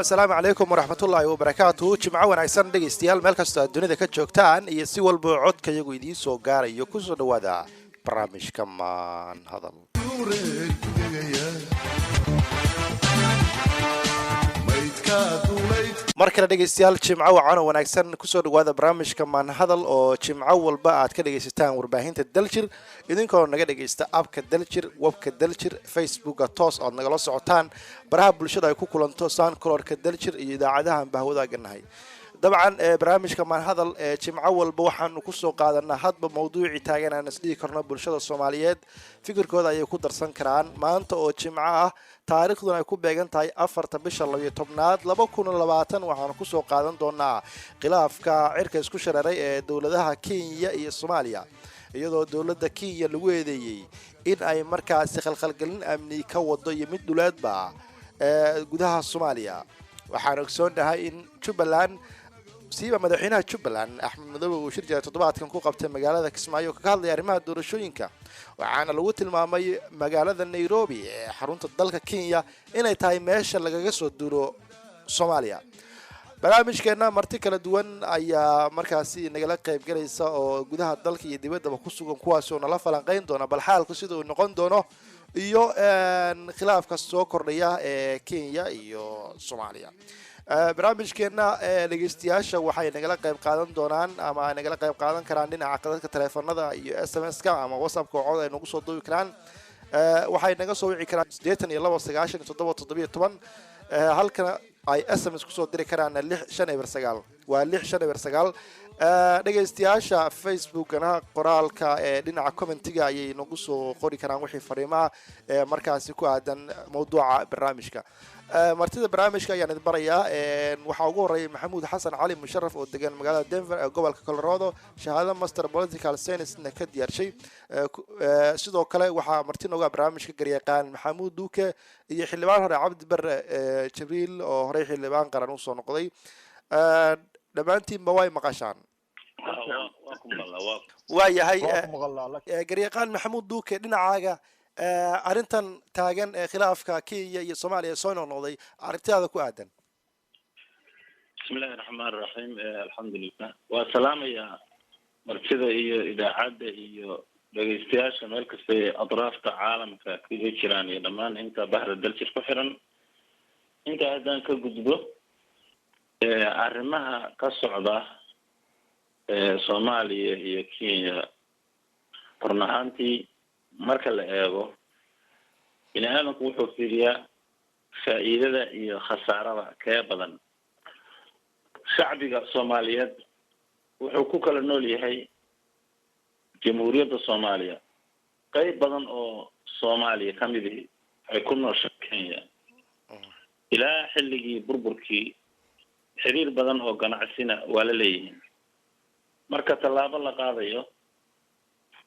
السلام عليكم ورحمة الله وبركاته. جمعة ونعيسان دقيستيال ملك الدنيا ذا كجوكتان يسوى البعد كيجويدي سوغار يكوزو دوادا برامج كمان هذا markale dhageystayaal jimco wacan oo wanaagsan kusoo dhawaada barnaamijka maanhadal oo jimco walba aad ka dhageysataan warbaahinta daljir idinkoo naga dhageysta abka daljir webka daljir facebooka toos aad nagala socotaan baraha bulshada ay ku kulanto soundcloudka daljir iyo idaacadahan bahwadaaganahay dabcan barnaamijka maanhadal jimco walba waxaanu kusoo qaadanaa hadba mawduuci taagan aan isdhihi karno bulshada Soomaaliyeed fikirkooda ayay ku darsan karaan maanta oo jimco ah taariikhduna ay ku beegan tahay 4 bisha 12 2020 waxaanu kusoo qaadan doonaa khilaafka cirka isku shareeray ee dawladaha Kenya iyo Soomaaliya iyadoo dawladda Kenya lagu eedeeyay in ay markaas khalkhalgelin amni ka wado iyo mid duleedba gudaha Soomaaliya waxaan ogsoonahay in Jubaland siiba madaxweynaha Jubaland Axmed Madow uu shir jiray toddobaadkan ku qabtay magaalada Kismaayo ka hadlay arrimaha doorashooyinka waxaana lagu tilmaamay magaalada Nairobi ee xarunta dalka Kenya inay tahay meesha lagaga soo duuro Soomaaliya barnaamijkeena marti kala duwan ayaa markaasi nagala qayb galaysa oo gudaha dalka iyo dibadda ku sugan kuwaas oo nala falanqeyn doona bal xaalku sida uu noqon doono iyo khilaafka soo kordhaya ee Kenya iyo Soomaaliya barnaamijkeena dhageystayaasha waxay nagala qayb qaadan doonaan ama ay nagala qayb qaadan karaan dhinaca qadadka telefoonada iyo SMS-ka ama WhatsApp-ka oo ay nagu soo duubi karaan waxay naga soo wici karaan 8297 halka ay SMS ku soo diri karaan 6599 waa 6599 dhageystayaasha Facebook-na qoraalka ee dhinaca commentiga ayay nagu soo qori karaan wixii fariimaha markaasi ku aadan mawduuca barnaamijka martida barnaamijka ayaan idin barayaa waxa ugu horeeyay Maxamuud Xasan Cali Musharraf oo degan magaalada Denver ee gobolka Colorado shahaado Master Political Science ka diyaarshay sidoo kale waxa marti nooga barnaamijka garyaqaan Maxamuud Duuke iyo xildhibaan hore Cabdi Barre Jibriil oo hore xildhibaan qaran u soo noqday dhamaantiin ma way maqashaan waayahay garyaqaan Maxamuud Duuke dhinacaaga arrintan taagan ee khilaafka Kenya iyo Soomaaliya soo noqday arrintaada ku aadan bismillaahir rahmaanir rahiim alxamdulillah wa salaamaya martida iyo idaacada iyo dhageystayaasha meel kasta ee adraafta caalamka ka jiraan iyo dhammaan inta bahra daljir ku xiran inta haddaan ka gudbo arrimaha ka socda Soomaaliya iyo Kenya barnaamijkii marka la eego binaadamku wuxuu fiiriyaa faa'iidada iyo khasaarada ka badan shacbiga Soomaaliyeed wuxuu ku kala nool yahay jamhuuriyadda Soomaaliya qayb badan oo Soomaaliya kamid ah ay ku nooshahay Kenya ilaa xilligii burburkii xiriir badan oo ganacsina waa la leeyahay marka tallaabo la qaadayo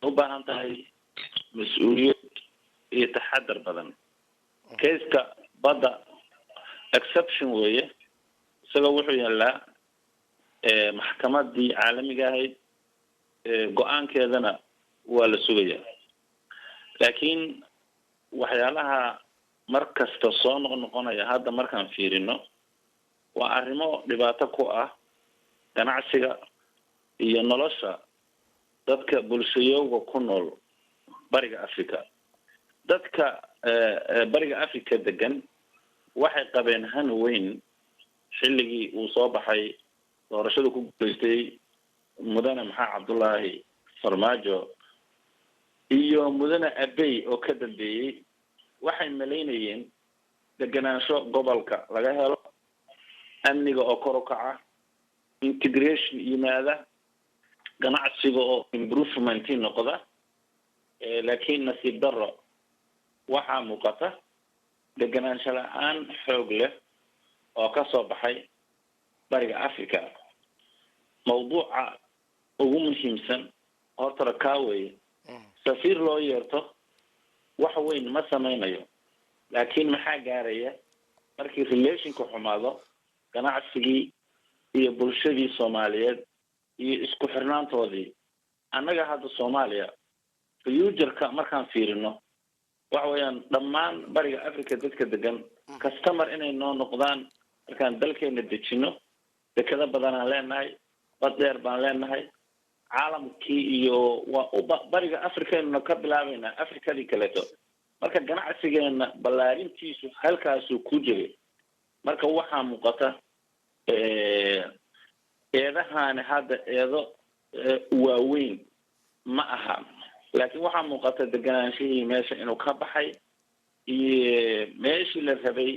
u baahan tahay مسؤولية يتحدر بدن كيسك بدأ exception ويه سلوحه يلا محكمات دي عالمي جاهد قوان كذا ولا سوية لكن وحيالها مركز تصانع نقطة هذا مركز فيرينه وأرمو لباتكوا جناعسيا ينلصا ذاتك بولسيو وكونول bariga Afrika dadka bariga Afrika degan waxay qabeen han weyn xilligii uu soo baxay doorashada ku guuleystay mudane maxaa Cabdullaahi Farmaajo iyo mudane Abey oo ka dambeeyay waxay maleynayeen deganaansho gobolka laga helo amniga oo kor u kaca integration yimaada ganacsiga oo improvement noqda لكن نصيب ضرر وحا مقطع دقنانش الآن حوق له وكسب حي برق أفريقيا موضوع مهمسن أرتر كاوي سفير لو يرتو وحوين ما سمينا يوم laakiin maxaa gaaraya markii relationka xumaado ganacsigii iyo bulshadii Soomaaliyeed iyo isku xirnaantoodii annaga hadda Soomaaliya future-ka markaan fiirino waxa weeyaan dhammaan bariga Afrika dadka degan customer inay noo noqdaan markaan dalkeena dejino dekada badan aan leenahay badeer baan leenahay caalamkii iyo waa bariga Afrika ka bilaabayna Afrikadii kaleeto marka ganacsigeena ballaarintiisu halkaasuu ku jiray marka waxaa muuqata eedahan hadda eedo waaweyn ma aha laakiin waxaa muuqata deganaanshihii meesha inuu ka baxay iyo meeshii la rabay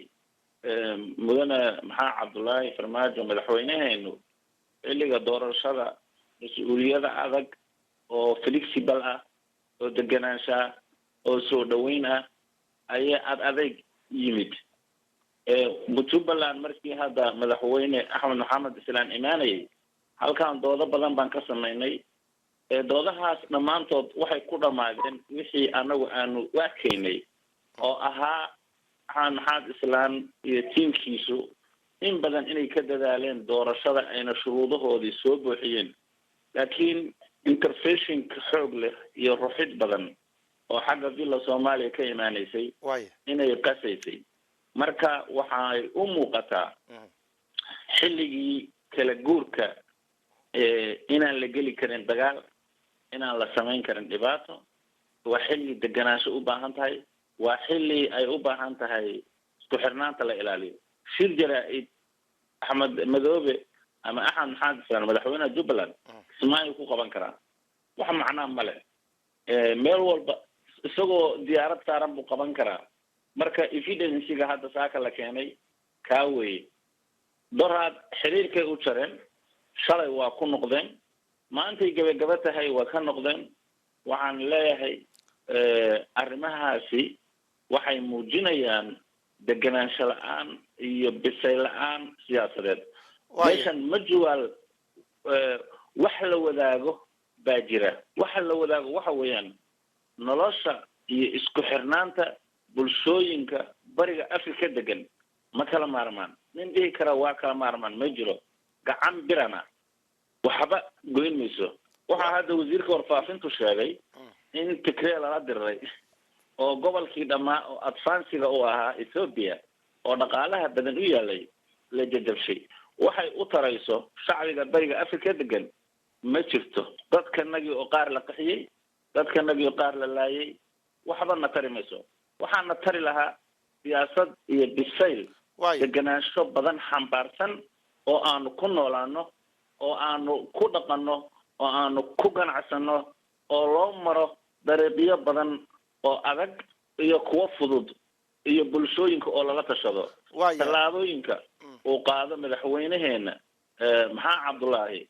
mudane maxaa Cabdullaahi Farmaajo madaxweynaheenu xilliga doorashada mas'uuliyada adag oo flexible ah oo deganaansha oo soo dhaweyn ah ayaa adeeg yimid Puntland markii hadda madaxweyne Axmed Maxamed Islaan imaanayay halkaan doodo badan baan ka sameynay doodahaas dhamaantood waxay ku dhamaadeen wixii anagu aanu waakeynay oo ahaa Axmed Islaan iyo tiimkiisu in badan inay ka dadaaleen doorashada ayna shuruudahoodii soo buuxiyeen laakiin intervention xoog leh iyo ruuxid badan oo xagga villa Soomaaliya ka imaanaysay inay qasaysay marka waxay u muuqataa xilligii kala guurka inaan la geli karin dagaal inaan la samayn karin dhibaato waa xilli deganaansho u baahan tahay waa xilli ay u baahan tahay isku xirnaanta la ilaaliyo shir jaraa'id Axmed Madoobe ama Axmed Maxamed Islaan madaxweynaha Jubbaland Soomaaliya ku qaban karaa wax macna ma leh meel walba isagoo diyaarad saaran buu qaban karaa marka evidence-ga hadda saaka la keenay ka way doraad xiriirkay u jareen shalay waa ku noqdeen maantay gabagaba tahay waa ka noqdeen waxaan leeyahay arrimahaasi waxay muujinayaan deganaansho la'aan iyo bisayl la'aan siyaasadeed meeshan majual wax la wadaago baa jira wax la wadaago waxa weeyaan nolosha iyo isku xirnaanta bulshooyinka bariga Afrika degan ma kala maarmaan nin dhihi kara waa kala maarmaan ma jiro gacan birana waxba goyn mayso waxa hadda wasiirka warfaafintu sheegay in Tigray la diray oo gobolkii dhamaa oo advansiga u ahaa Ethiopia oo dhaqaalaha badan u yaalay la jajabshay waxay u tarayso shacbiga bariga Afrika degan ma jirto dadkanagii oo qaar la qaxiyay dadkanagii oo qaar la laayay waxba na tari mayso waxaana tari lahaa siyaasad iyo bisayl deganaansho badan xambaarsan oo aanu ku noolaano oo aanu ku dhaqanno oo aanu ku ganacsano oo loo maro dariiqyo badan oo adag iyo kuwa fudud iyo bulshooyinka oo laga tashado talaabooyinka oo qaado madaxweynaheena maxaa Cabdullaahi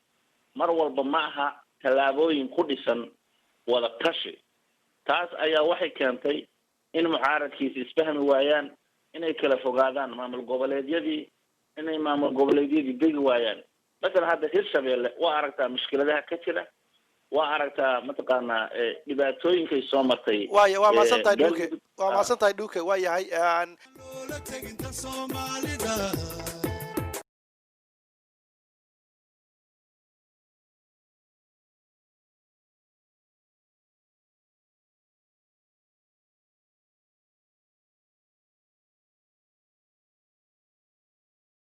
mar walba ma aha talaabooyin ku dhisan wada tashi taas ayaa waxay keentay in mucaaradkiisa isfahmi waayaan inay kala fogaadaan maamul goboleedyadii degi waayaan مثلا هذا Hirshabelle waa aragtaa mushkiladaha ka jira waa aragtaa mataqaana dhibaatooyin kay soo martay waa maasantahay dhuuke waa yahay Soomaalida